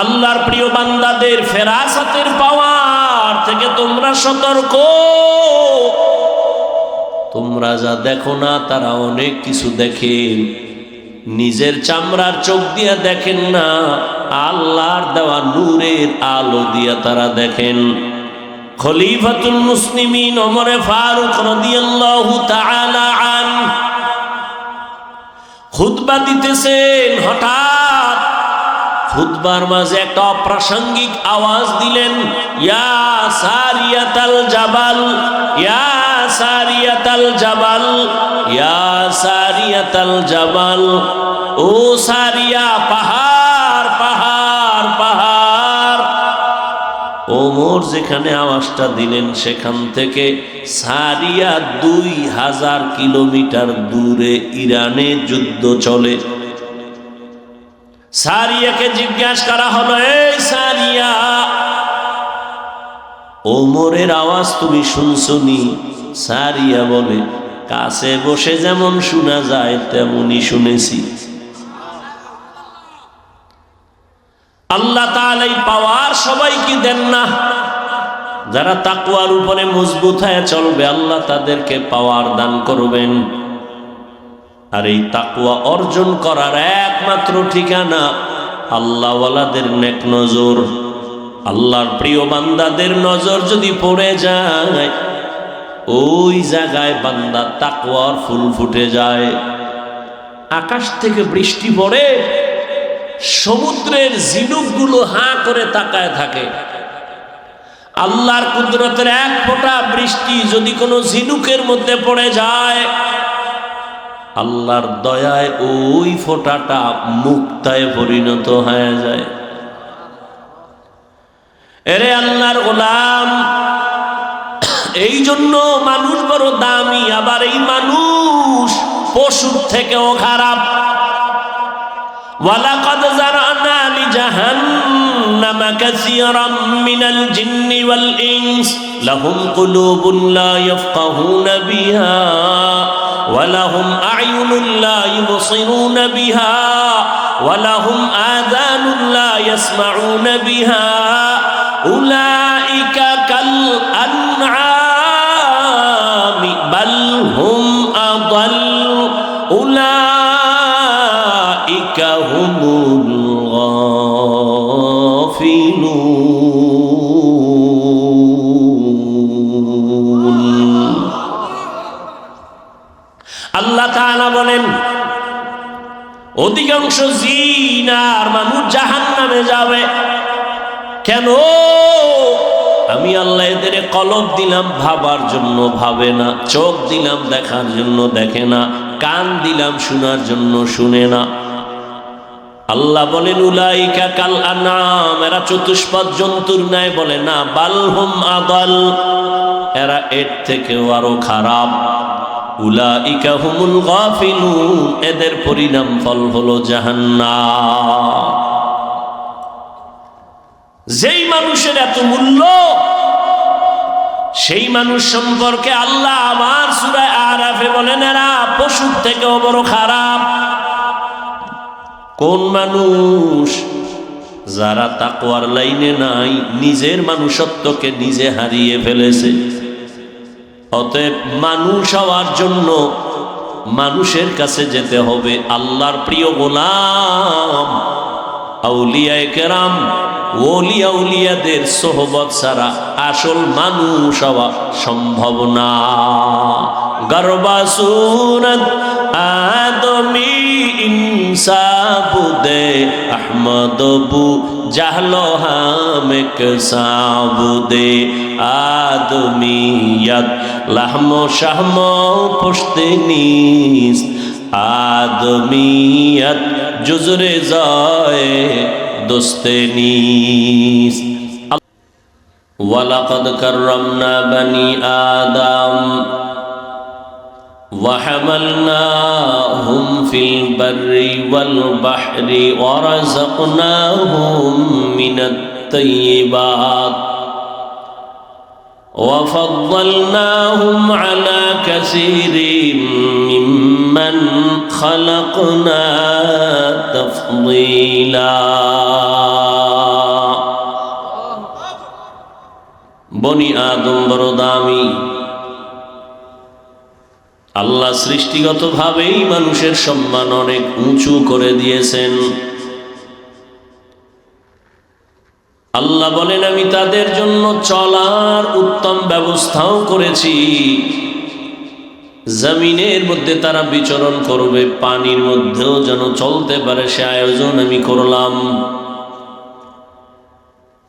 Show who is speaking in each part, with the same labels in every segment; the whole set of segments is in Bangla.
Speaker 1: আল্লাহর প্রিয় বান্দাদের ফেরাসাতের পাওয়ার থেকে তোমরা সতর্ক। তোমরা যা দেখো না তারা অনেক কিছু দেখেন, নিজের চামড়ার চোখ দিয়ে দেখেন না, আল্লাহর দেওয়া নূরের আলো দিয়া তারা দেখেন। খলিফাতুল মুসলিমিন ওমরে ফারুক রাদিয়াল্লাহু তাআলা আনহু খুতবা দিতেছেন, হঠাৎ খুতবার মাঝে একটা অপ্রাসঙ্গিক আওয়াজ দিলেন, ইয়া সারিয়াতাল জাবাল, ইয়া সারিয়াতাল জাবাল, ইয়া সারিয়াতাল জাবাল। ও সারিয়া, পাহাড় পাহাড় পাহাড়। ওমর যেখানে আওয়াজটা দিলেন সেখান থেকে সারিয়া 2000 কিলোমিটার দূরে ইরানে যুদ্ধ চলে। সারিয়াকে জিজ্ঞাসা করা হলো, এই সারিয়া, ওমরের আওয়াজ তুমি শুনছনি? সারিয়া বলে, কাছে বসে যেমন শোনা যায় তেমনই শুনেছি। আল্লাহ তাআলা এই পাওয়ার সবাইকে দেন না। যারা তাকওয়ার উপরে মজবুত হয়ে চলবে আল্লাহ তাদেরকে পাওয়ার দান করবেন। আর এই তাকওয়া অর্জন করার একমাত্র ঠিকানা আল্লাহওয়ালাদের নেক নজর। আল্লাহর প্রিয় বান্দাদের নজর যদি পড়ে যায়, ওই জায়গায় বান্দা তাকওয়ার ফুল ফুটে যায়। আকাশ থেকে বৃষ্টি পড়ে, সমুদ্রের ঝিনুকগুলো হাঁ করে তাকায় থাকে। আল্লাহর কুদরতের এক ফোঁটা বৃষ্টি যদি কোনো ঝিনুকের মধ্যে পড়ে যায়, আল্লাহর দয়ায় ওই ফোঁটাটা মুক্তায় পরিণত হয়ে যায়। এরে আল্লাহর গোলাম, এই জন্য মানুষ বড় দামি, আবার এই মানুষ পশুর থেকেও খারাপ। ওয়ালাকাদ যারানা লিজাহান্নামা কাসীরাম মিনাল জিন্নি ওয়াল ইনস লাহুম কুলুবুন লা ইয়াফকাহুনা বিহা ওয়ালাহুম আ'য়ুনুন লা ইউবসিরুনা বিহা ওয়ালাহুম আযানুন লা ইয়াসমাউনা বিহা উলাইকা কাল আনআমি বাল হুম আদাল উলাইকা হুমুল গাফিলুন। আল্লাহ তাআলা বলেন, অধিকাংশ জিন আর মানুষ জাহান্নামে যাবে। কেন? আমি আল্লাহ এদের কলব দিলাম ভাবার জন্য ভাবে না, চোখ দিলাম দেখার জন্য দেখে না, কান দিলাম শোনার জন্য শুনে না। আল্লাহ বলেন, উলাইকা কাল আনআম, এরা চতুষ্পদ জন্তুর ন্যায়। বলে না, বালহুম আদাল, এরা এর থেকেও আরো খারাপ। উলাইকা হুমুল গাফিলুন, এদের পরিণাম ফল হলো জাহান্নাম। যেই মানুষের এত মূল্য, সেই মানুষ সম্পর্কে আল্লাহ আমার সূরা আরাফে বলেন, এরা পশুর থেকেও বড় খারাপ। কোন মানুষ? যারা তাকওয়ার লাইনে নাই, নিজের মানুষত্বকে নিজে হারিয়ে ফেলেছে। অতএব মানুষ হওয়ার জন্য মানুষের কাছে যেতে হবে। আল্লাহর প্রিয় গোলাম আউলিয়ায়ে কেরাম, ওলিয়া উলিয়াদের সোহবত ছাড়া আসল মানুষ হওয়া সম্ভব না। গরবা সুরত আদমি ইনসাবুদে আহমদ বু জাহলো হামেক সাবুদে আদমিয়ত লাহমো শাহমো পুশতিনিস আদমিয়ত জুজরে যায় দোস্তে নিস। ওয়ালাকাদ কাররামনা বনি আদম وحملناهم في البر والبحر ورزقناهم من الطيبات وفضلناهم على كثير ممن خلقنا تفضيلا। বড় দামি। আল্লাহ সৃষ্টিগতভাবেই মানুষের সম্মান অনেক উঁচু করে দিয়েছেন। আল্লাহ বলেন, আমি তাদের জন্য চলার উত্তম ব্যবস্থাও করেছি। জমিনের মধ্যে তারা বিচরণ করবে, পানির মধ্যেও যেন চলতে পারে সে আয়োজন আমি করলাম।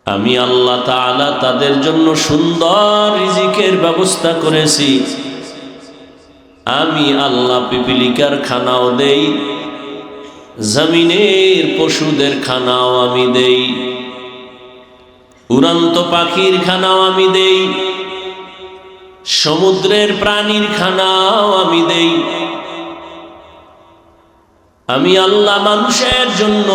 Speaker 1: আমি আল্লাহ তাআলা তাদের জন্য সুন্দর রিজিকের ব্যবস্থা করেছি। আমি আল্লাহ পিপিলিকার খানাও দেই, জমিনের পশুদের খানাও আমি দেই, উড়ন্ত পাখির খানাও আমি দেই, সমুদ্রের প্রাণীর খানাও আমি দেই। আমি আল্লাহ মানুষের জন্য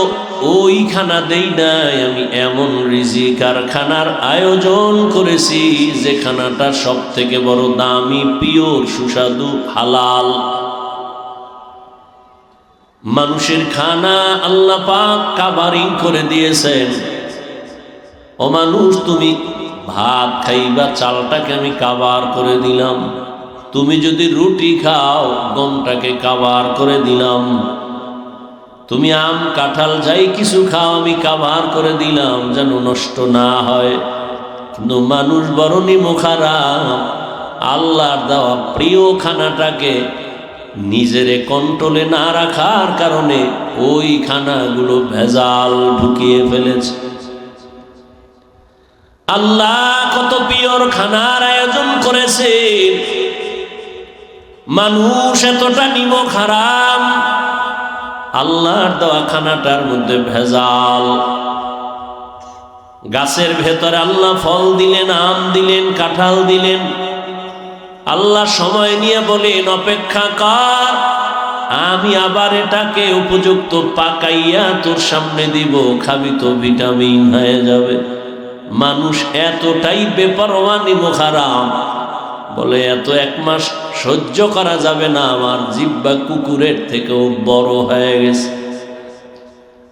Speaker 1: ওই খানা দেই নাই, আমি এমন রিজিক আর খানার আয়োজন করেছি যে খানাটা সব থেকে বড় দামি, পিওর, সুস্বাদু, হালাল। মানুষের খানা আল্লাহ পাক কাভারিং করে দিয়েছেন। ও মানুষ, তুমি ভাত খাইবা, চালটাকে আমি কাভার করে দিলাম। তুমি যদি রুটি খাও, গমটাকে কাভার করে দিলাম। তুমি আম, কাঁঠাল, যাই কিছু খাও, আমি কাভার করে দিলাম যেন নষ্ট না হয়। কিন্তু মানুষ বড় নিমুখারাম, আল্লাহর দেওয়া প্রিয় খানাটাকে নিজেরে কন্ট্রোলে না রাখার কারণে ওই খানাগুলো ভেজাল ঢুকিয়ে ফেলেছে। আল্লাহ কত পিওর খানার আয়োজন করেছে, মানুষ এতটা নিমুখারাম, আল্লাহর দেওয়া খানাটার মধ্যে ভেজাল। গাছের ভেতরে আল্লাহ ফল দিলেন, আম দিলেন, কাঁঠাল দিলেন। আল্লাহ সময় নিয়ে বলেন, অপেক্ষা কর, আমি আবার এটাকে উপযুক্ত পাকাইয়া তোর সামনে দিব, খাবি তো ভিটামিন হয়ে যাবে। মানুষ এতটাই বেপরোয়া নিমুখারাম, বলে এত এক মাস সহ্য করা যাবে না, আমার জিহ্বা কুকুরের থেকেও বড় হয়ে গেছে।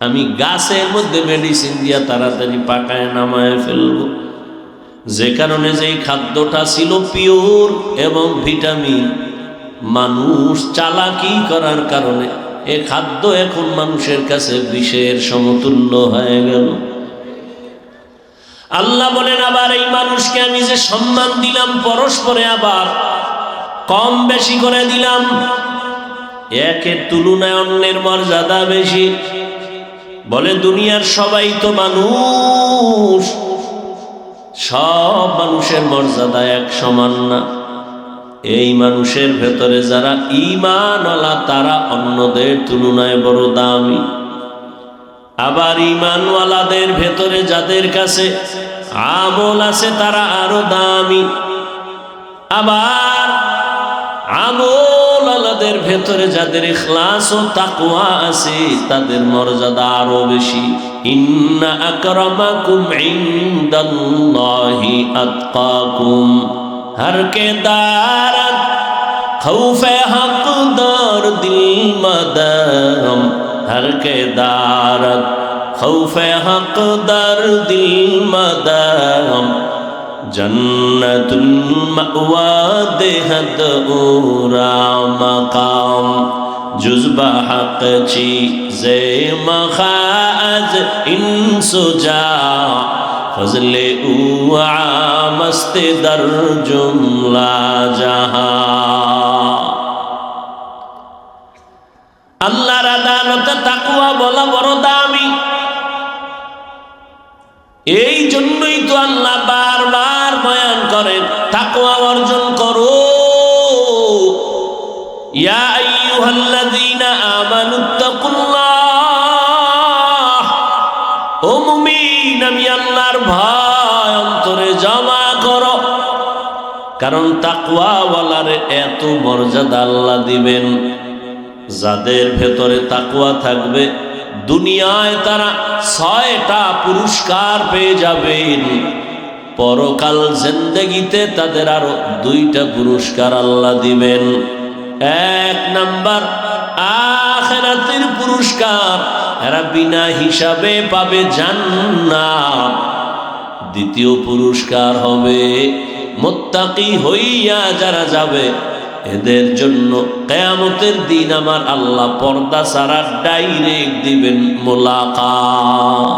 Speaker 1: আমি গাছের মধ্যে মেডিসিন দিয়া তাড়াতাড়ি পাকায় নামায় ফেলবো, যে কারণে যেই খাদ্যটা ছিল পিওর এবং ভিটামিন, মানুষ চালাকি করার কারণে এ খাদ্য এখন মানুষের কাছে বিষের সমতুল্য হয়ে গেল। আল্লাহ বলেন, আবার এই মানুষকে আমি যে সম্মান দিলাম, পরস্পরে আবার কম বেশি করে দিলাম। একের তুলনায় অন্যের মর্যাদা বেশি। বলে, দুনিয়ার সবাই তো মানুষ, সব মানুষের মর্যাদা এক সমান না। এই মানুষের ভেতরে যারা ঈমানওয়ালা, তারা অন্যদের তুলনায় বড় দামি। আবার ঈমানওয়ালাদের ভেতরে যাদের কাছে আমল আছে, তারা আরো দামি। আবার আমলওয়ালাদের ভেতরে যাদের ইখলাস ও তাকওয়া আছে, তাদের মর্যাদা আরো বেশি। ইন্না আকরামাকুম ইনদাল্লাহি আতকাকুম, হর কে দারাত খৌফে হক দর দিল মদম, হর কে দারাত খৌফে হক দর দিল মদম, জন্নতুল মাওয়া দেহদ ওরা মাকাম, জুজবা হক চীজে মখাজ ইনসুজা, ফজলে উ আমস্তে দর জুমলা জাহা। আল্লাহর আদালতে তাকওয়া বলা বড় দামি। এই জন্যই তো আল্লাহ বারবার বয়ান করেন, তাকওয়া অর্জন করো। ইয়া আইয়ুহাল্লাযীনা আমানুত্তাকুল্লাহ, ও মুমিন, আমি আল্লাহর ভয় অন্তরে জমা করো। কারণ তাকওয়াওয়ালারে এত মর্যাদা আল্লাহ দিবেন, যাদের ভেতরে তাকওয়া থাকবে দুনিয়ায় তারা 6টা পুরস্কার পেয়ে যাবেন, পরকাল জিন্দেগিতে তাদের আরো 2টা পুরস্কার আল্লাহ দিবেন। 1 নাম্বার আখিরাতের পুরস্কার, এরা বিনা হিসাবে পাবে জান্নাত। দ্বিতীয় পুরস্কার হবে মুত্তাকি হইয়া যারা যাবে এদের জন্য কিয়ামতের দিন আমার আল্লাহ পর্দা ছাড়া ডাইরেক্ট দিবেন মুলাকাত।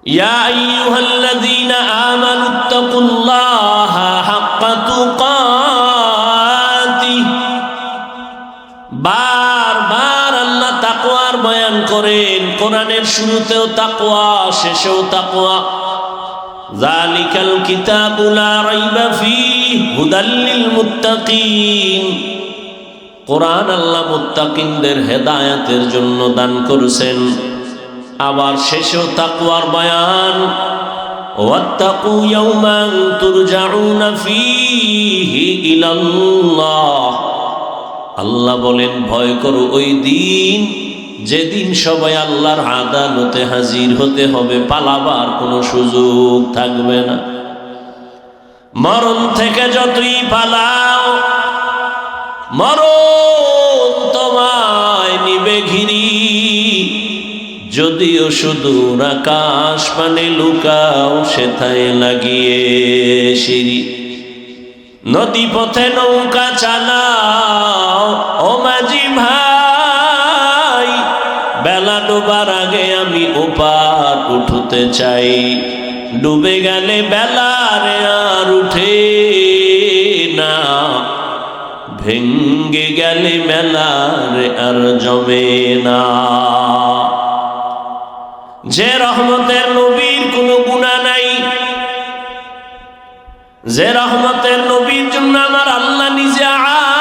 Speaker 1: ইয়া আইয়ুহাল্লাযীনা আমানুত্তাকুল্লাহা হাক্কা তুকাতিহ। বারবার আল্লাহ তাকওয়ার বয়ান করেন, কোরআনের শুরুতেও তাকওয়া, শেষেও তাকওয়া। যালিকাল কিতাবু লা রাইবা ফীহি হুদাল লিল মুত্তাকিন। কোরআন আল্লাহ মুত্তাকিনদের হেদায়েতের জন্য দান করেছেন। আবার শেষেও তাকওয়ার বয়ান, ওয়াত্তাকু ইয়াওমান তুরজাউনা ফীহি ইলাল্লাহ। আল্লাহ বলেন ভয় করো ওই দিন যেদিন সবাই আল্লাহর আদালতে হাজির হতে হবে, পালাবার কোনো সুযোগ থাকবে না। মরণ থেকে যতই পালাও মরণ তোমায় নিবে ঘিরি। যদিও সুদূর আকাশ পানে লুকাও সেথায় লাগিয়ে সিঁড়ি। নদী পথে নৌকা চালাও ও মাঝি ভাই, বেলা ডোবার আগে আমি ওপার উঠতে চাই। ডুবে গেলে বেলারে আর উঠে না, ভেঙ্গে গেলে মেলারে আর জমে না। যে রহমতের নবীর কোনো গুনাহ নাই, যে রহমতের নবীর জন্য আমার আল্লাহ নিজে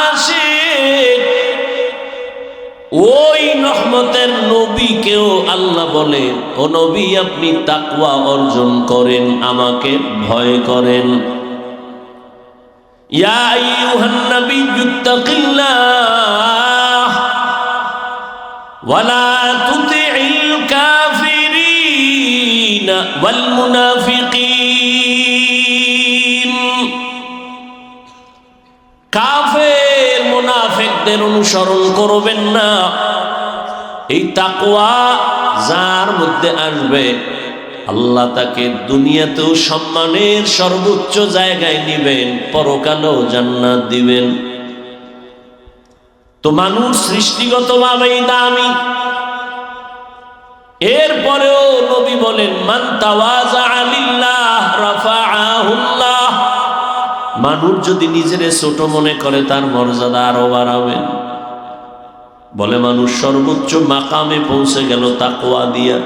Speaker 1: আশিক, ওই রহমতের নবীকেও আল্লাহ বলেন ও নবী আপনি তাকওয়া অর্জন করেন, আমাকে ভয় করেন। ইয়া আইয়ুহান নাবিয়্যুত্তাকিল্লাহ ওয়ালা তুতিইল কাফিরিনা ওয়াল মুনাফিকিন। কাফের মুনাফিকদের অনুসরণ করবেন না। এই তাকওয়া যার মধ্যে আসবে আল্লাহ তাকে দুনিয়াতেও সম্মানের সর্বোচ্চ জায়গায় নিবেন, পরকালেও জান্নাত দিবেন। তো মানুষ সৃষ্টিগতভাবেই দামি, এরপরেও নবী বলেন মান তাওয়াজা লিল্লাহ রাফাআহুল্লাহ। মানুষ যদি নিজেরে ছোট মনে করে তার মর্যাদা আরো বাড়াবেন। বলে মানুষ সর্বোচ্চ মাকামে পৌঁছে গেল তাকওয়া দিয়া।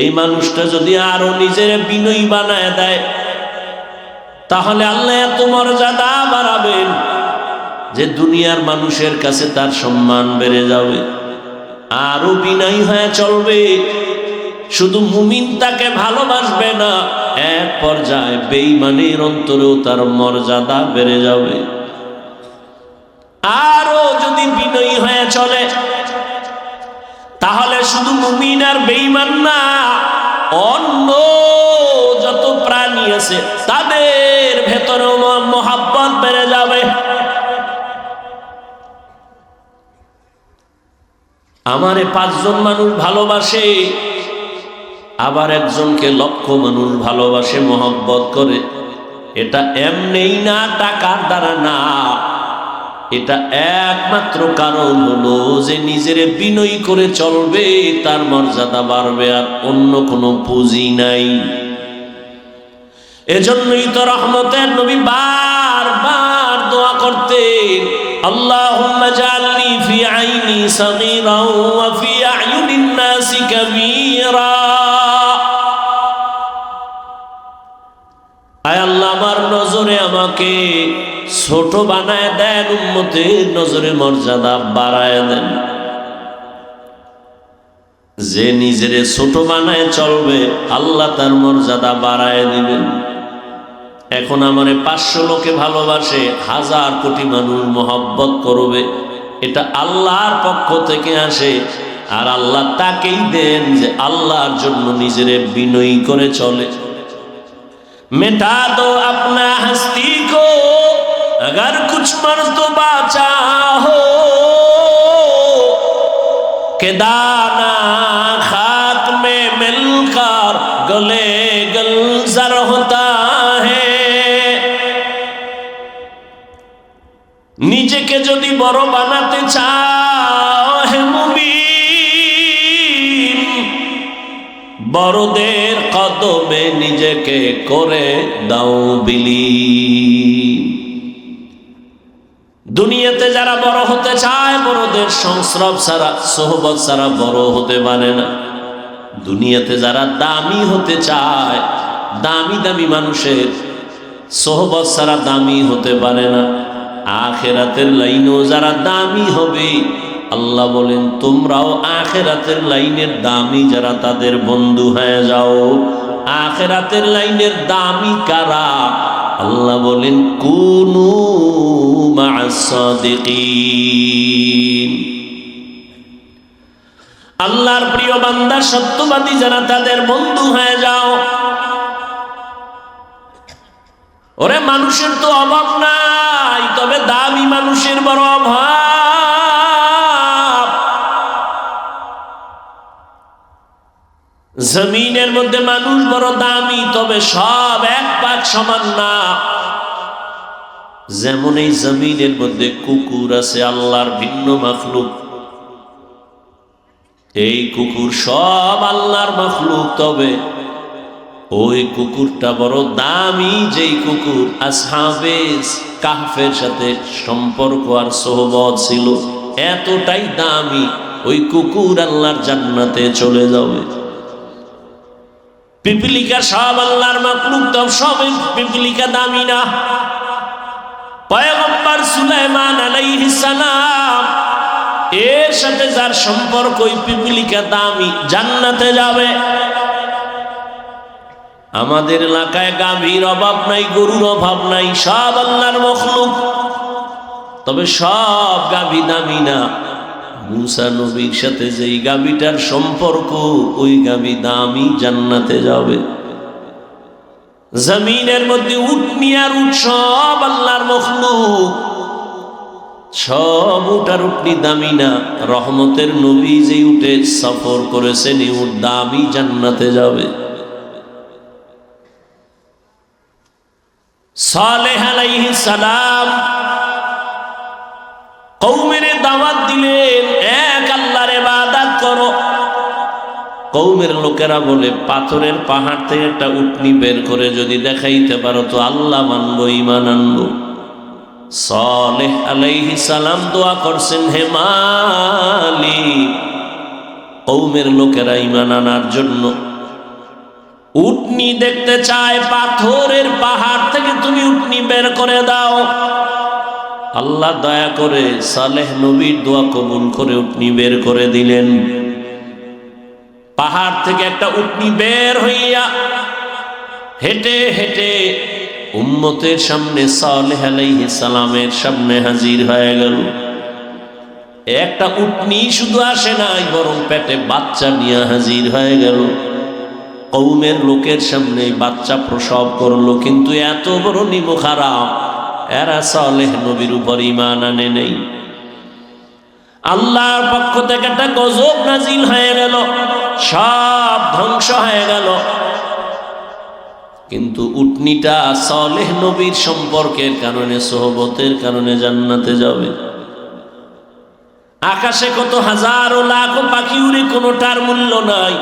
Speaker 1: এই মানুষটা যদি আরো নিজের বিনয়ী বানায় দেয় তাহলে আল্লাহ এত মর্যাদা বাড়াবেন যে দুনিয়ার মানুষের কাছে তার সম্মান বেড়ে যাবে। আরো বিনয়ী হয়ে চলবে, শুধু মুমিন তাকে ভালোবাসবে না, এক পর্যায়ে বেঈমানের অন্তরেও তার মর্যাদা বেড়ে যাবে। আরো যদি বিনয়ী হয়ে চলে তাহলে শুধু মুমিন আর বেঈমান না, অন্য যত প্রাণী আছে তাদের ভেতরেও মহব্বত বেড়ে যাবে। আমারে 5 জন মানুষ ভালোবাসে, আবার একজনকে লক্ষ মানুষ ভালোবাসে, মহব্বত করে। এটা এমনেই না, টাকার দ্বারা না। এটা একমাত্র কারণ হলো যে নিজের বিনয়ী করে চলবে, তার মর্যাদা বাড়বে, আর অন্য কোনো পুঁজি নাই। এজন্যই তো রহমতের নবী বারবার দোয়া করতেন, আল্লাহুম্মা জাআলনি ফি আইনি সাগীরা ওয়া ফি আ'য়ুনিন নাসি কাবীরা। আয় আল্লাহ আমার নজরে আমাকে ছোট বানায় দেন, উম্মতের নজরে মর্যাদা বাড়ায় দেন। যে নিজেরে ছোট বানায় চলবে আল্লাহ তার মর্যাদা বাড়ায় দিবেন। এখন আমারে 500 লোকে ভালোবাসে, 1000 কোটি মানুষ মহব্বত করবে, এটা আল্লাহর পক্ষ থেকে আসে। আর আল্লাহ তাকেই দেন যে আল্লাহর জন্য নিজেরে বিনয়ী করে চলে। मिटा दो अपना हस्ती को अगर कुछ मर्तबा चाहो, के दाना खाक में मिलकर गले गलजर होता বড়দের কদমে নিজেকে করে দাও বিলীন। দুনিয়াতে যারা বড় হতে চায় বড়দের সংস্রব ছাড়া, সোহবত ছাড়া বড় হতে পারে না। দুনিয়াতে যারা দামি হতে চায়, দামি দামি মানুষের সোহবত ছাড়া দামি হতে পারে না। আখেরাতের লাইনেও যারা দামি হবে, আল্লাহ বলেন তোমরাও আখেরাতের লাইনের দামি যারা তাদের বন্ধু হয়ে যাও। আখেরাতের লাইনের দামি কারা? আল্লাহ বলেন কুনু মা'আস সাদিকিন। আল্লাহর প্রিয় বান্দা সত্যবাদী যারা তাদের বন্ধু হয়ে যাও। ওরে মানুষের তো অভাব নাই, তবে দামি মানুষের বড় অভাব। জমিনের মধ্যে মানুষ বড় দামি, তবে সব এক পাক সমান না। যেমন এই জমিনের মধ্যে কুকুর আছে আল্লাহর ভিন্ন মাখলুক, এই কুকুর সব আল্লাহর মাখলুক, তবে ওই কুকুরটা বড় দামি। যেই কুকুর আসহাবে কাহফের সাথে সম্পর্ক আর সোহবত ছিল, এতটাই দামি, ওই কুকুর আল্লাহর জান্নাতে চলে যাবে। পিপিলিকা সব আল্লাহর মাখলুক, তবে সব পিপিলিকা দামি না। পয়গম্বর সুলাইমান আলাইহিস সালাম এর সাথে যার সম্পর্ক, ওই পিপিলিকা দামি, জান্নাতে যাবে। আমাদের এলাকায় গাভীর অভাব নাই, গরুর অভাব নাই, সব আল্লাহর মাখলুক, তবে সব গাভী দামি না। মুসা নবীর সাথে যেই গাভীটার সম্পর্ক, ওই গাভী দামি, জান্নাতে যাবে। জমিনের মধ্যে উটনি আর উট সব আল্লাহর মাখলুক, সব উট আর উটনি দামি না। রহমতের নবী যে উটে সফর করেছেন, এই উট দামি, জান্নাতে যাবে। সালেহ আলাইহিস সালাম কওমের দাওয়াত দিলেন, এক আল্লাহর ইবাদত করো। কওমের লোকেরা বলে পাথরের পাহাড় থেকে একটা উটনি বের করে যদি দেখাইতে পারো তো আল্লাহ মানবো, ঈমান আনবো। সালেহ আলাইহিস সালাম দোয়া করছেন, হে মালিক, কওমের লোকেরা ঈমান আনার জন্য উটনি দেখতে চায়, পাথরের পাহাড় থেকে তুমি উটনি বের করে দাও। আল্লাহ দয়া করে সালেহ নবীর দোয়া কবুল করে উটনি বের করে দিলেন। পাহাড় থেকে একটা উটনি বের হইয়া হেঁটে হেঁটে উম্মতের সামনে, সালেহ আলাইহিস সালামের সামনে হাজির হয়ে গেল। একটা উটনি শুধু আসে নাই, বরং পেটে বাচ্চা নিয়ে হাজির হয়ে গেল। কওমের লোকের সামনে বাচ্চা প্রসব করলো, কিন্তু এত বড় নিমখ হারাম, এরা সালেহ নবীর উপর ঈমান আনে নেই। আল্লাহর পক্ষ থেকে একটা গজব নাজিল হয়ে গেল, সব ধ্বংস হয়ে গেল। কিন্তু উটনিটা সালেহ নবীর সম্পর্কের কারণে, সোহবতের কারণে জান্নাতে যাবে। আকাশে কত হাজারো লাখো পাখি উড়ে, কোনোটার মূল্য নাই,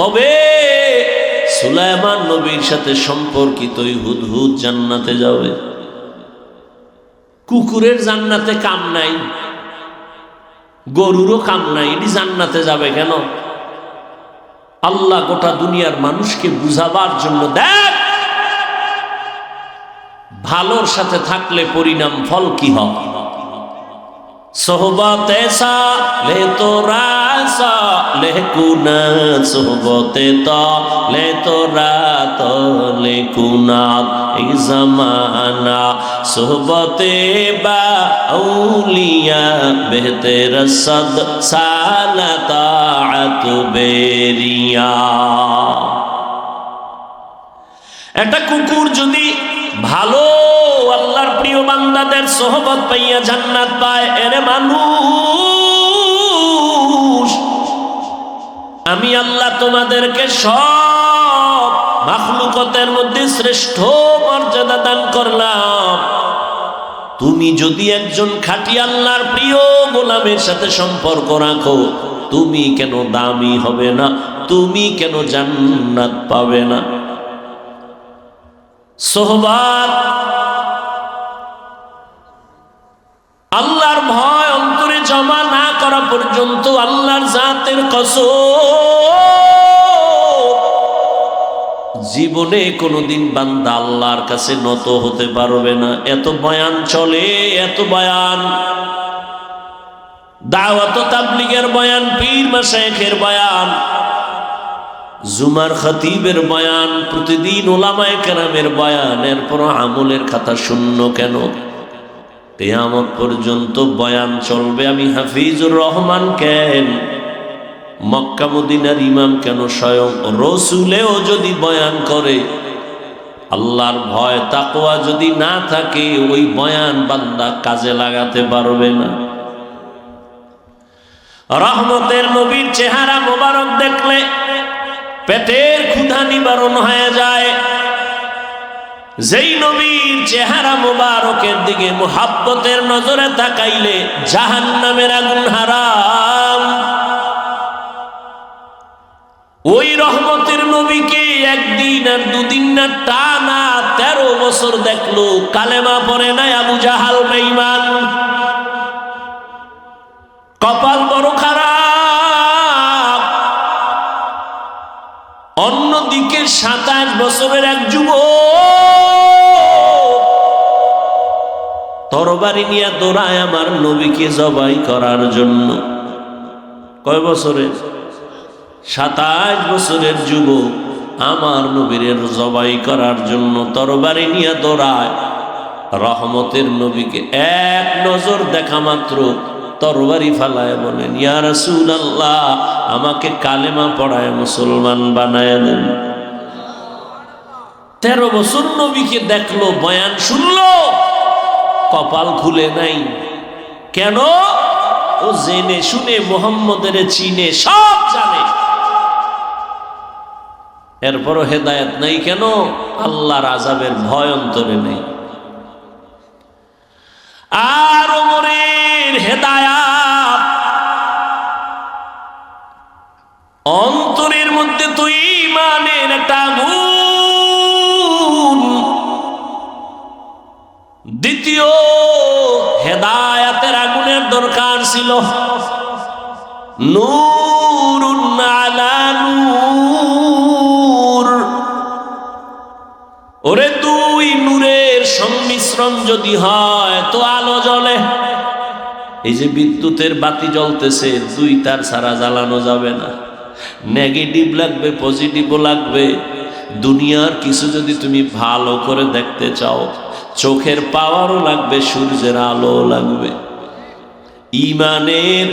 Speaker 1: তবে সুলাইমান নবীর সাথে সম্পর্কিত ওই হুদহুদ জান্নাতে যাবে। কুকুরের জান্নাতে কাম নাই, গরুরও কাম নাই, এটি জান্নাতে যাবে কেন? আল্লাহ গোটা দুনিয়ার মানুষকে বুঝাবার জন্য, দেখ ভালোর সাথে থাকলে পরিণাম ফল কি হয়। সোহবতে সালে তোরা সালে কুনা, সোহবতে তলে তোরা তলে কুনা। এই জামানা সোহবতে বা আউলিয়া বেহতের সদ সালাতাত বেরিয়া। একটা কুকুর যদি ভালো আল্লাহর প্রিয় বান্দাদের সোহবত পাইয়া জান্নাত পায়, এরে মানুষ, আমি আল্লাহ তোমাদেরকে সব মাখলুকতের মধ্যে শ্রেষ্ঠ মর্যাদা দান করলাম। তুমি যদি একজন খাঁটি আল্লাহর প্রিয় গোলামের সাথে সম্পর্ক রাখো, তুমি কেন দামি হবে না? তুমি কেন জান্নাত পাবে না? সোহবাত, আল্লাহর ভয় অন্তরে জমা না করা পর্যন্ত আল্লাহর জাতের কসম জীবনে কোনোদিন বান্দা আল্লাহর কাছে নত হতে পারবে না। এত বয়ান চলে, এত বয়ান, দাওয়াত তাবলীগের বয়ান, পীর মাশায়েখের বয়ান, জুমার খতিবের বয়ান, প্রতিদিন উলামায়ে কেরামের বয়ান, এরপর আমলের খাতা শূন্য কেন? কিয়ামত পর্যন্ত বয়ান চলবে। আমি হাফিজুর রহমান কেন, মক্কা মদিনার ইমাম কেন, স্বয়ং রসুলেও যদি বয়ান করে, আল্লাহর ভয় তাকওয়া যদি না থাকে, ওই বয়ান বান্দা কাজে লাগাতে পারবে না। রহমতের নবীর চেহারা মোবারক দেখলে পেটের ক্ষুধা নিবারণ হয়ে যায়। যেই নবীর চেহারা মোবারকের দিকে মুহাব্বতের নজরে তাকাইলে জাহান্নামের আগুন হারাম। ওই রহমতের নবীকে একদিন আর দুদিন না, টানা 13 বছর দেখলো, কালেমা পড়ে নাই আবু জাহাল বেঈমান। কপাল বড় খারাপ। অন্যদিকে 27 বছরের এক যুবক তরবারি নিয়ে দৌড়ায় আমার নবীকে জবাই করার জন্য। কয় বছরের? 27 বছরের যুবক আমার নবীর জবাই করার জন্য তরবারি নিয়ে দৌড়ায়। রহমতের নবীকে এক নজর দেখা মাত্র তরবারি ফালায় বলেন, ইয়া রাসূলুল্লাহ, আমাকে কালেমা পড়ায় মুসলমান বানায় দেন। 13 বছর নবীকে দেখলো, বয়ান শুনলো, কপাল খুলে নাই। কেন? ও জেনে শুনে মুহাম্মদের চিনে, সব জানে, এরপরও হেদায়েত নাই। কেন? আল্লাহর আযাবের ভয় অন্তরে নেই। আর ওমরের হেদায়াত অন্তরের মধ্যে তো ঈমানের একটা আগুন। দ্বিতীয় হেদায়াতের আগুনের দরকার ছিল, নূরুন আলা নূর। ওরে দুই নূরের সংমিশ্রণ যদি হয় তো আলো জ্বলে। এই যে বিদ্যুতের বাতি জ্বলতেছে, দুই তার ছাড়া জ্বালানো যাবে না। নেগেটিভ লাগবে, পজিটিভও লাগবে। দুনিয়ার কিছু যদি তুমি ভালো করে দেখতে চাও, চোখের পাওয়ারও লাগবে, সূর্যের আলো লাগবে। ঈমানের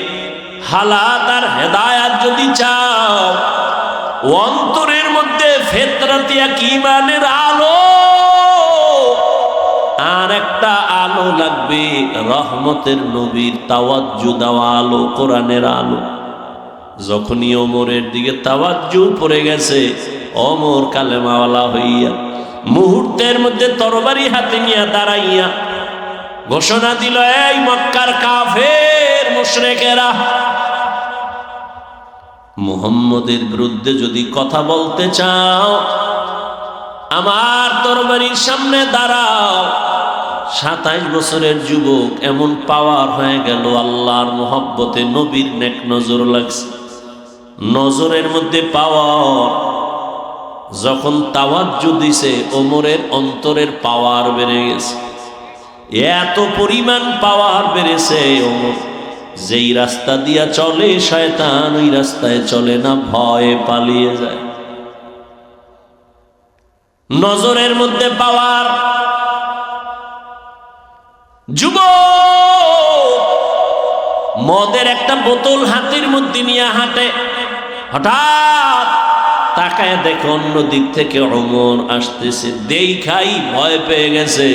Speaker 1: হালাত আর হেদায়াত যদি চাও, অন্তরের মধ্যে ফিতরাতি এক ঈমানের আলো, আর একটা আলো লাগবে রহমতের নবীর তাওয়াজ্জু দেওয়া আলো, কোরআনের আলো। যখনই ওমরের দিকে তাওয়াজ্জু পড়ে গেছে, ওমর কালেমাওয়ালা হইয়া মুহূর্তের মধ্যে তরবারি হাতে নিয়ে দাঁড়াইয়া ঘোষণা দিল, এই মক্কার কাফের মুশরিকেরা, মুহাম্মদের বিরুদ্ধে যদি কথা বলতে চাও, আমার তরবারির সামনে দাঁড়াও। 27 বছরের যুবক এমন পাওয়ার হয়ে গেল, আল্লাহর মুহাব্বতে নবীর নেক নজর লাগছে। নজরের মধ্যে পাওয়ার, যখন তাওয়াজ্জু দিছে, ওমরের অন্তরের পাওয়ার বেড়ে গেছে। এত পরিমাণ পাওয়ার বেড়েছে, ওমর যেই রাস্তা দিয়া চলে শয়তান ওই রাস্তায় চলে না, ভয়ে পালিয়ে যায়। নজরের মধ্যে পাওয়ার। যুবক মদের একটা বোতল হাতের মধ্যে নিয়ে হাঁটে, হঠাৎ তাকায় দেখে অন্য দিক থেকে ওমর আসতেছে। দেখাই ভয় পেয়ে গেছে,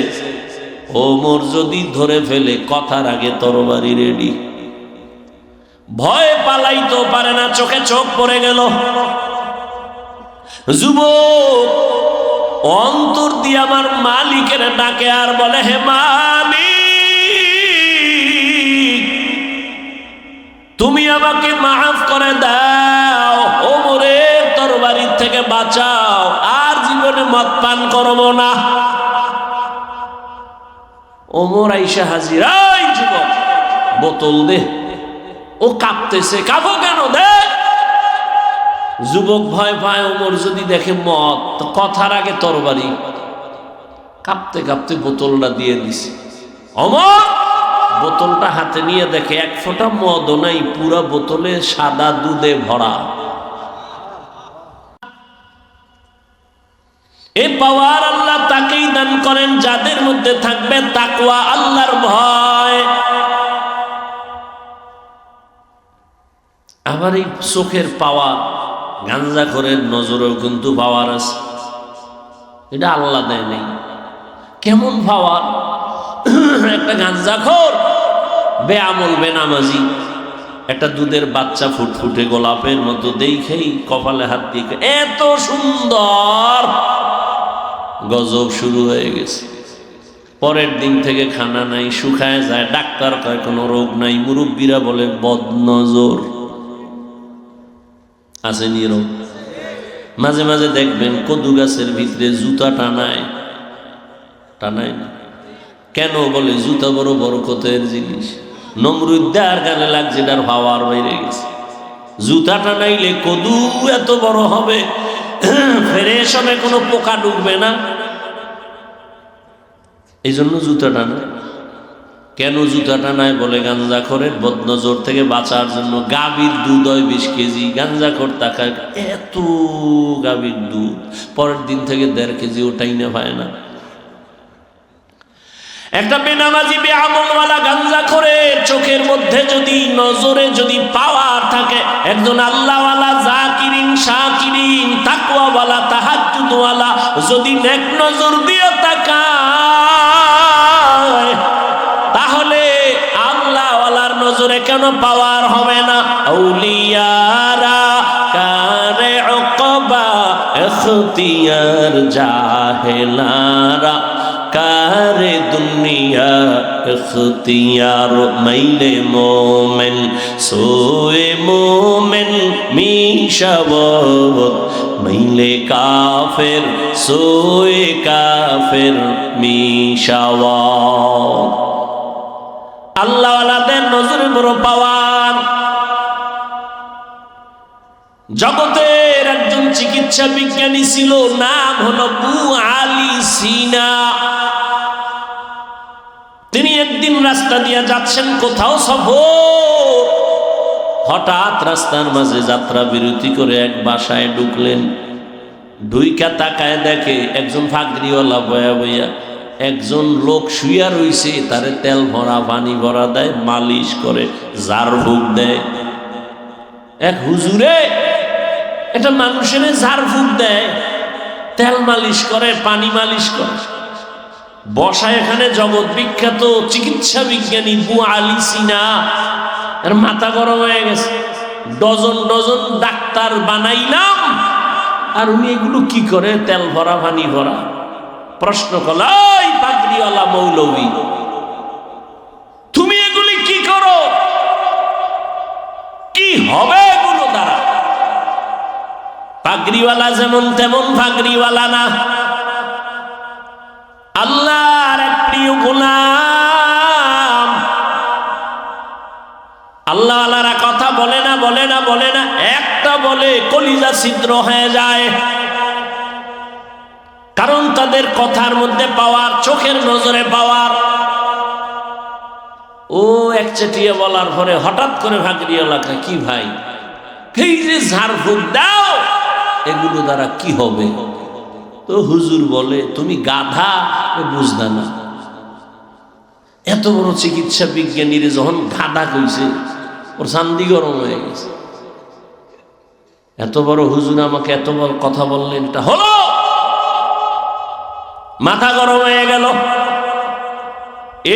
Speaker 1: ওমর যদি ধরে ফেলে কথার আগে তরবারি রেডি। ভয় পালাইতেও পারে না, চোখে চোখ পড়ে গেল। যুবক অন্তর দিয়ে আমার মালিকের ডাকে আর বলে, হে মালিক, তুমি আমাকে মাফ করে দাও। ওমরের বাঁচাও, আর জীবনে মদ পান করব না। ওমর আইসা হাজির, এই যুবক বোতল দে। ও কাঁপতেছে, কাঁপো কেন, দে। যুবক ভয় পায়, ওমর যদি দেখে মদ, তো কথার আগে তরবারি। কাঁপতে কাঁপতে বোতলটা দিয়ে দিছে। ওমর বোতলটা হাতে নিয়ে দেখে এক ফোঁটা মদও নাই, পুরা বোতলে সাদা দুধে ভরা। এই পাওয়ার আল্লাহ তাকেই দান করেন যাদের মধ্যে থাকবে তাকওয়া, আল্লাহর ভয়। আবার এই চোখের পাওয়ার, গাঞ্জাখোরের নজরেও কিন্তু পাওয়ার আছে, এটা আল্লাহ দেয় নেই। কেমন পাওয়ার? একটা গাঞ্জাখোর বেআমল বেনামাজি একটা দুধের বাচ্চা ফুটফুটে গোলাপের মতো দেখেই কপালে হাত দিয়ে, এত সুন্দর, গজব শুরু হয়ে গেছে। পরের দিন থেকে খানা নাই, শুকায় যায়। ডাক্তার কয় কোনো রোগ নাই, মুরব্বীরা বলে বদনজর আছে, নিরোগ। মাঝে মাঝে দেখবেন কদু গাছের ভিতরে জুতা টানায়, টানায় না কেন? বলে জুতা বড় বরকতের জিনিস। নমরুদ্দার গানে লাগছে, তার পাওয়ার বাইরে গেছে। জুতা টানাইলে কদু এত বড় হবে, ফেরে সময় কোনো পোকা ঢুকবে না, এই জন্য জুতা টানায়। কেন জুতা টানায়? বলে গাঞ্জাখোরের বদনজর থেকে বাঁচার জন্য। গাভীর দুধ হয় 20 কেজি, গাঞ্জাখোর তাকায় এত গাভীর দুধ, পরের দিন থেকে 1.5 কেজি ওটাই না পায় না। একটা বেনামাজি বেআমলওয়ালা গাঞ্জাখোরের চোখের মধ্যে যদি, নজরে যদি পাওয়ার থাকে, একজন আল্লাহওয়ালা জাকিরিন শাকিরিন তাকওয়াওয়ালা তাহাজ্জুদওয়ালা যদি নেক নজর দিয়ে তাকায়, তাহলে আল্লাহওয়ালার নজরে কেন পাওয়ার হবে না? আউলিয়ারা কারে উকবা ইখতিয়ার, জাহেলারা কারে দুনিয়া ইখতিয়ার। মাইলে মোমেন সোয়ে মোমেন মিশাবত, মাইলে কাফের সোয়ে কাফের মিশাওয়াত। আল্লাহওয়ালাদের নজরে বড় পাওয়ার। জগতের একজন চিকিৎসা বিজ্ঞানী ছিল, নাম হলো আবু আলী সিনা। তিনি একদিন রাস্তা দিয়ে যাচ্ছেন, কোথাও সফর। হঠাৎ রাস্তার মাঝে যাত্রা বিরতি করে এক বাসায় ঢুকলেন। ঢুইকা তাকায় দেখে একজন ফাগরিওয়ালা বয়া বইয়া একজন লোক শুইয়া রইছে, তারে তেল ভরা পানি ভরা দেয়, মালিশ করে, ঝাড়ফুঁক দেয়। এক হুজুরে এটা মানুষের ঝাড়ফুঁক দেয়, তেল মালিশ করে, পানি মালিশ করে। বসা এখানে জগৎ বিখ্যাত চিকিৎসা বিজ্ঞানী আবু আলী সিনা। এর মাথা গরম হয়ে গেছে, ডজন ডজন ডাক্তার বানাইলাম, আর উনি এগুলো কি করে? তেল ভরা পানি ভরা। প্রশ্ন করল, ওই পাগড়িওয়ালা মৌলবী, তুমি এগুলি কি করো? কি হবে এগুলো দ্বারা? পাগড়িওয়ালা যেমন তেমন পাগড়িওয়ালা না, আল্লাহর এক প্রিয় গোলাম। আল্লাহওয়ালারা কথা বলে না, বলে না, বলে না, একটা বলে কলিজা ছিদ্র হয়ে যায়। কারণ তাদের কথার মধ্যে পাওয়ার, চোখের নজরে পাওয়ার। ও একচেটিয়া বলার পরে হঠাৎ করে ভাগরিয়ালাকা, কি ভাই, এই যে ঝাড়ফুঁক দাও, এগুলো দ্বারা কি হবে? তো হুজুর বলে, তুমি গাধা, বুঝলা না। এত বড় চিকিৎসা বিজ্ঞানীর যখন গাধা কইছে, ওর শান্তি গরম হয়ে গেছে। এত বড় হুজুর আমাকে এত বড় কথা বললেন, এটা হলো? মাথা গরম হয়ে গেল।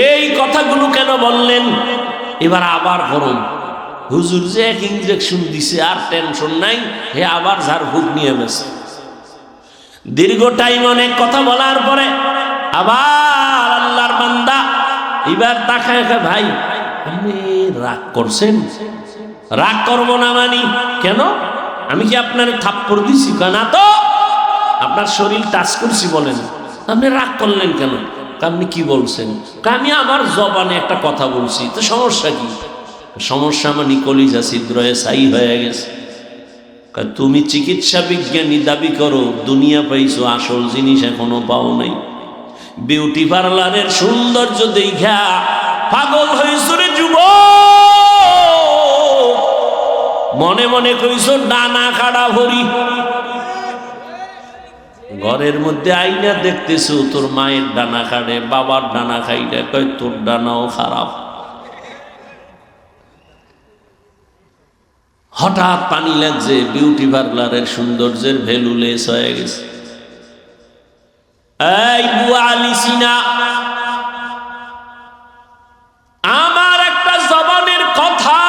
Speaker 1: এই কথাগুলো কেন বললেন? এবার আবার গরম। হুজুর যে এক ইঞ্জেকশন দিছে, আর টেনশন নাই, হে আবার ঝাড়ফুঁক নিয়ে গেছে। দীর্ঘ টাইম অনেক কথা বলার পরে আবার আল্লাহর বান্দা এবার তাকায়, ভাই আপনি রাগ করছেন? রাগ করবো না মানি, কেন? আমি কি আপনার থাপ্পড় দিছি? না তো। আপনার শরীর টাচ করছি বলেন, আপনি রাগ করলেন কেন? আপনি কি বলছেন? আমি আমার জবানে একটা কথা বলছি, তো সমস্যা কি? সমস্যা আমার কলিজা ছিদ্রয়ে ছাই হয়ে গেছে। তুমি চিকিৎসা বিজ্ঞানী দাবি করো, দুনিয়া পাইছো, আসল জিনিস এখনো পাও নাই। বিউটি পার্লারের সৌন্দর্য দেখা পাগল হয়েছো রে যুবক, মনে মনে কইছো ডানা কাটা ভরি। ঘরের মধ্যে আইনা দেখতেছো তোর মায়ের ডানা কাটে, বাবার ডানা খাইলে কয় তোর ডানাও খারাপ। হঠাৎ পানি লাগছে, বিউটি পার্লারের সৌন্দর্যের ভ্যালু লেস হয়ে গেছে। এই বুয়া আলিসিনা, আমার একটা জবানের কথা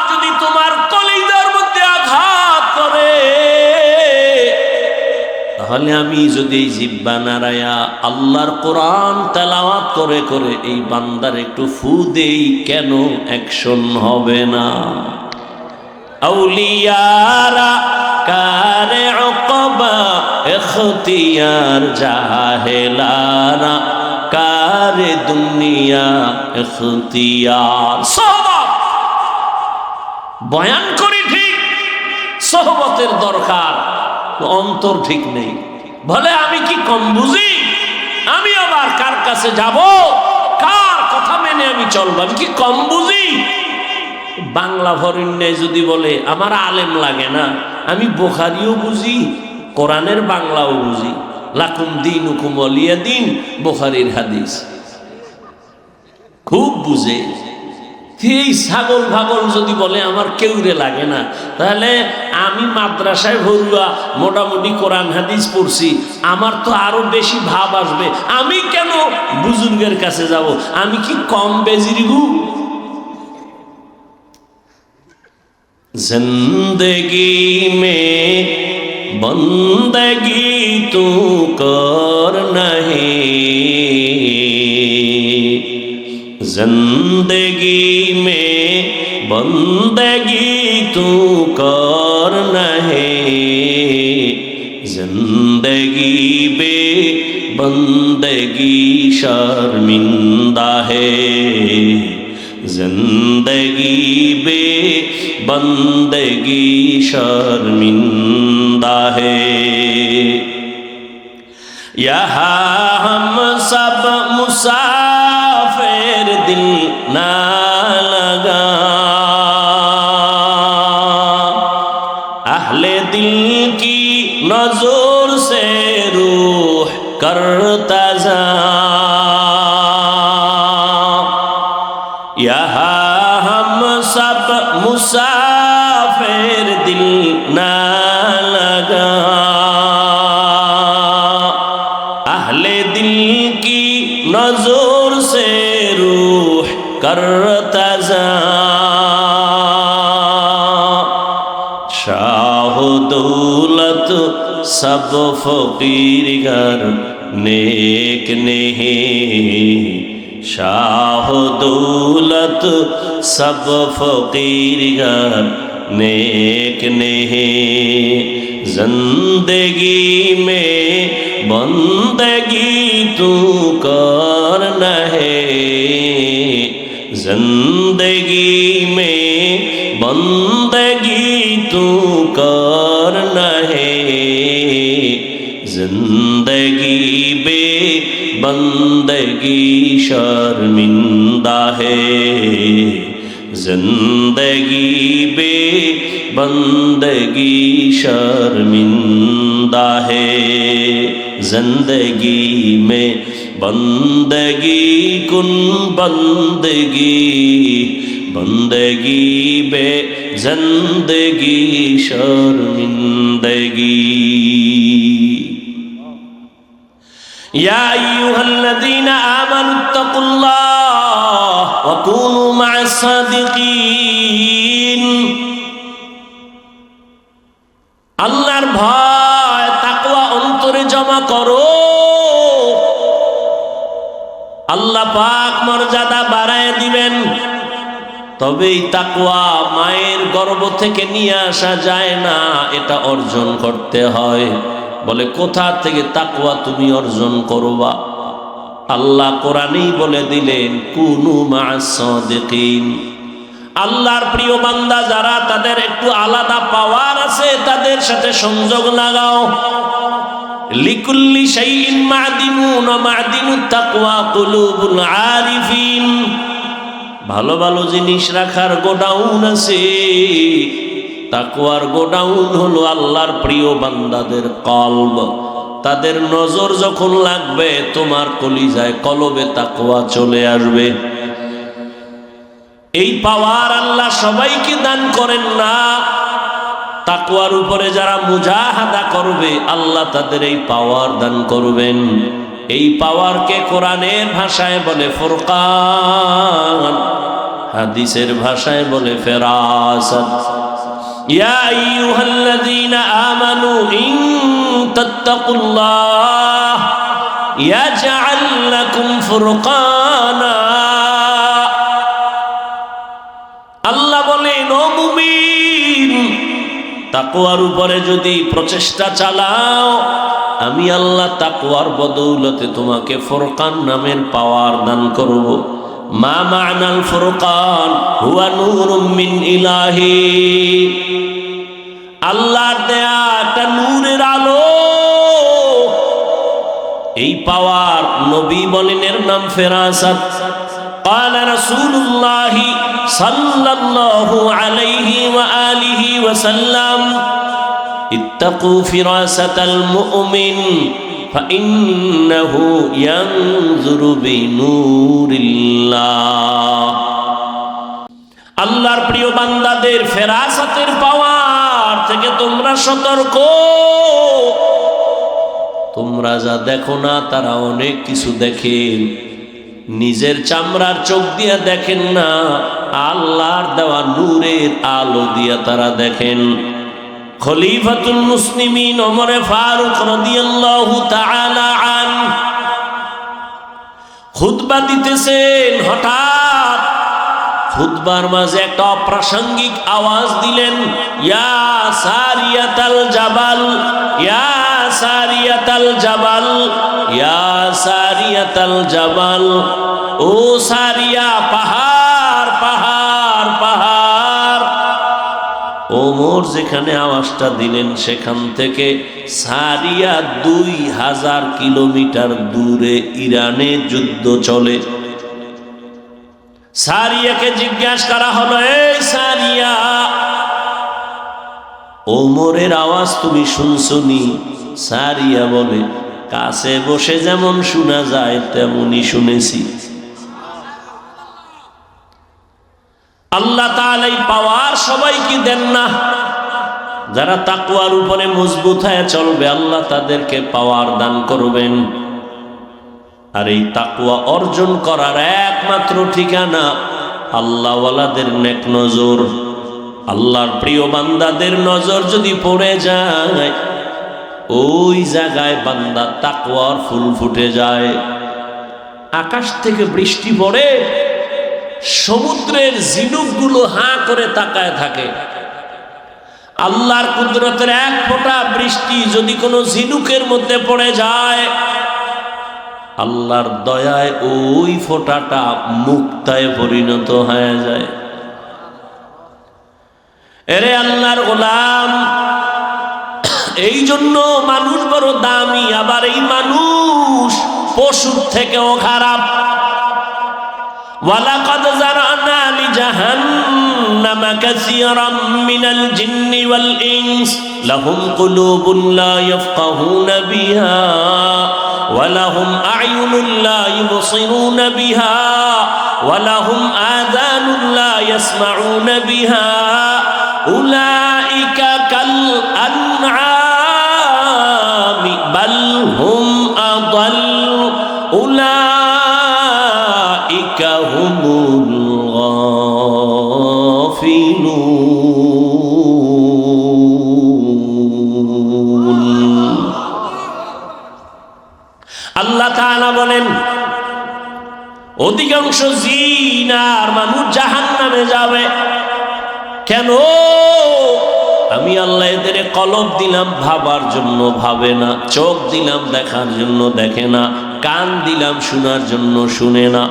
Speaker 1: যদি তোমার কলিজার মধ্যে আঘাত করে, তাহলে আমি যদি এই জিহ্বা নাড়ায়া আল্লাহর কোরআন তেলাওয়াত করে করে এই বান্দার একটু ফু দেই, কেন অ্যাকশন হবে না? আউলিয়ারা কারে উকবা ইখতিয়ার, জাহেলারা কারে দুনিয়া ইখতিয়ার। সোহবত বয়ান করি ঠিক, সোহবতের দরকার, অন্তর ঠিক নেই। বলে আমি কি কম বুঝি? আমি আবার কার কাছে যাব? কার কথা মেনে আমি চলবো? আমি কি কম বুঝি? বাংলা ভরিণ্যে যদি বলে আমার আলেম লাগে না, আমি বুখারিও বুঝি, কোরআনের বাংলাও বুঝি। লাকুম দীনুকুম ওয়ালিয়া দীন, বুখারীর হাদিস খুব বুঝে। এই ছাগল ভাগল যদি বলে আমার কেউরে লাগে না, তাহলে আমি মাদ্রাসায় ভরুয়া মোটামুটি কোরআন হাদিস পড়ছি, আমার তো আরো বেশি ভাব আসবে। আমি কেন বুজুর্গের কাছে যাব? আমি কি কম বেজিরিগু? जिंदगी में बंदगी तू कर नहीं, जिंदगी में बंदगी तू कर नहीं, जिंदगी बे बंदगी शर्मिंदा है, जिंदगी बे बंदगी शर्मिंदा है। यहाँ हम सब मुसाफिर, दिल ना लगा, अहले दिल की नजर से रूह करता जा, यहाँ हम सब मुसाफिर, दिल ना लगा, अहले दिल की नजर से रूह करता जा, शाह दौलत सब फकीर घर नेक नहीं, शाह दौलत सब फकीर घर नेक नहीं, जिंदगी में बंदगी तू कर नहीं, जिंदगी में बंदगी तू कर नहीं, जिंदगी बे बंदगी शर्मिंदा है, जिंदगी बे बंदगी शर्मिंदा है, जिंदगी में बंदगी कुन बंदगी, बंदगी बे जिंदगी शर्मिंदगी। या अय्युहल्लज़ीना आमनुत्तकुल्लाह व कूनू मा'अस-सादिकीन। আল্লাহর ভয় তাকওয়া অন্তরে জমা করো, আল্লাহ পাক মর্যাদা বাড়ায় দিবেন। তবেই তাকওয়া মায়ের গর্ভ থেকে নিয়ে আসা যায় না, এটা অর্জন করতে হয়। বলে কোথা থেকে তাকওয়া তুমি অর্জন করবা? আল্লাহ কোরআনেই বলে দিলেন কুনু মা'আস সাদিকিন। আল্লাহর প্রিয় বান্দা যারা, তাদের একটু আলাদা পাওয়ার আছে, তাদের সাথে সংযোগ লাগাও। লিকুল্লি শাইইন মা'দিনুন ওয়া মা'দিনুত তাকওয়া কুলুবুল আরিফিন। ভালো ভালো জিনিস রাখার গোডাউন আছে, তাকওয়ার গোডাউন হলো আল্লাহর প্রিয় বান্দাদের কলব। তাদের নজর যখন লাগবে, তোমার কলিজায় কলবে তাকওয়া চলে আসবে। এই পাওয়ার আল্লাহ সবাইকে দান করেন না। তাকওয়ার উপরে যারা মুজাহাদা করবে, আল্লাহ তাদের এই পাওয়ার দান করবেন। এই পাওয়ারকে কোরআনের ভাষায় বলে ফুরকান, হাদিসের ভাষায় বলে ফেরাসাত। ইয়া আইয়ুহাল্লাযীনা আমানু ইন তাত্তাকুল্লাহ ইয়াজআল লাকুম ফুরকানা। আল্লাহ বলেন, ও মুমিন, তাকওয়ার উপরে যদি প্রচেষ্টা চালাও, আমি আল্লাহ তাকওয়ার বদৌলতে তোমাকে ফুরকান নামের পাওয়ার দান করব। মা মা'নাল ফুরকান হুয়া নূরুম মিন ইলাহি। আল্লাহর দেয়া একটা নূরের আলো। এই পাওয়ার নবী বলেন এর নাম ফেরাসাত। قال رسول الله صلى الله عليه وآله وسلم اتقوا فراسة المؤمن فإنه ينظر بنور الله। আল্লাহর প্রিয় বান্দাদের ফেরাসাতের পাওয়ার থেকে তোমরা সতর্ক। তোমরা যা দেখো না, তারা অনেক কিছু দেখেন। নিজের চামড়ার চোখ দিয়ে দেখেন না, আল্লাহর দেওয়া নূরের আলো দিয়া তারা দেখেন। খলিফাতুল মুসলিমিন ওমরে ফারুক রাদিয়াল্লাহু তাআলা আনহু খুতবা দিতেছেন। হঠাৎ খুতবার মাঝে একটা অপ্রাসঙ্গিক আওয়াজ দিলেন, ইয়া সারিয়াতাল জাবাল, ইয়া সারিয়াতাল জাবাল, ইয়া সারিয়াতাল জাবাল। ও সারিয়া, পাহাড় পাহাড় পাহাড়। ওমর যেখানে আওয়াজটা দিলেন, সেখান থেকে সারিয়া 2000 কিলোমিটার দূরে ইরানে যুদ্ধ চলে। সারিয়াকে জিজ্ঞাসা করা হলো, এই সারিয়া, ওমরের আওয়াজ তুমি শুনছনি? সারিয়া বলে, কাছে বসে যেমন শোনা যায় তেমনই শুনেছি। আল্লাহ তাআলা এই পাওয়ার সবাইকে দেন না। যারা তাকওয়ার উপরে মজবুত হয়ে চলবে, আল্লাহ তাদেরকে পাওয়ার দান করবেন। আর এই তাকওয়া অর্জন করার একমাত্র ঠিকানা আল্লাহওয়ালাদের নেক নজর। আল্লাহর প্রিয় বান্দাদের নজর যদি পড়ে যায়, ওই জায়গায় বান্দা তাকওয়ার ফুল ফুটে যায়। আকাশ থেকে বৃষ্টি পড়ে, সমুদ্রের ঝিনুকগুলো হাঁ করে তাকায় থাকে। আল্লাহর কুদরতের এক ফোঁটা বৃষ্টি যদি কোনো ঝিনুকের মধ্যে পড়ে যায়, আল্লাহর দয়ায় ওই ফোঁটাটা মুক্তায় পরিণত হয়ে যায়। এরে আল্লাহর গোলাম, এই জন্য মানুষ বড় দামি, আবার এই মানুষ পশুর থেকেও খারাপ। ওয়ালাকাদ যারানা লিজাহান্নামা কাসীরাম মিনাল জিন্নি ওয়াল ইনস লাহুম কুলুবুন লা ইয়াফকাহুনা বিহা ওয়া লাহুম আ'য়ুনুন লা ইবসিরুনা বিহা ওয়া লাহুম আযানুন লা ইয়াসমাউনা বিহা উলাইকা কাল আনআমি বাল হুম আদাল উলাইকা হুমুল গাফিলুন। আল্লাহ তাআলা বলেন, অধিকাংশ জিন আর মানুষ জাহান্নামে যাবে। কেন? আমি আমি আল্লাহ এদের কলব দিলাম ভাবার জন্য ভাবে না, চোখ দিলাম দেখার জন্য দেখে না, কান দিলাম শোনার জন্য শুনে না।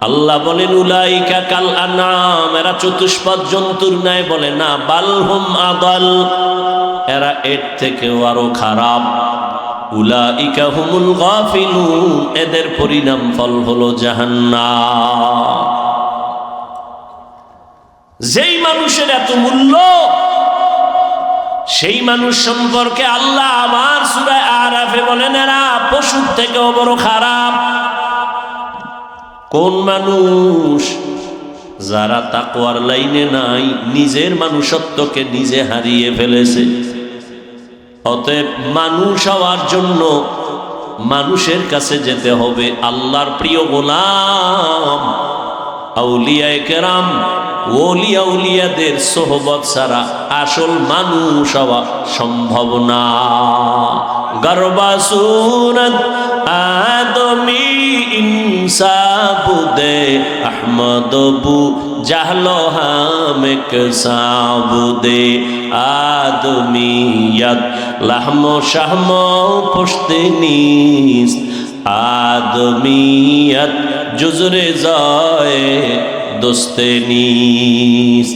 Speaker 1: আল্লাহ বলেন উলাইকা কাল আনাম, এরা চতুষ্পদ জন্তুর ন্যায়, বলে না বালহুম আদাল, এরা এর থেকেও আরো খারাপ। উলাইকা হুমুল গাফিলুন, এদের পরিণাম ফল হলো জাহান্নাম। যেই মানুষের এত মূল্য, সেই মানুষ সম্পর্কে আল্লাহ আমার সূরা আরাফে বলেন এরা পশুর থেকেও বড় খারাপ। কোন মানুষ? যারা তাকওয়ার লাইনে নাই, নিজের মানুষত্বকে নিজে হারিয়ে ফেলেছে। অতএব মানুষ হওয়ার জন্য মানুষের কাছে যেতে হবে। আল্লাহর প্রিয় গোলাম আউলিয়ায়ে কেরাম, ওলিয়া উলিয়াদের সোহবত ছাড়া আসল মানুষ হওয়া সম্ভব না। গরবা সুরত আদমি ইনসাবুদে আহমদ বু জাহলো হামেক সাবুদে আদমিয়ত লাহমো শাহমো পুশতে নিস আদমিয়ত জুজরে যায় দোস্তে নিস।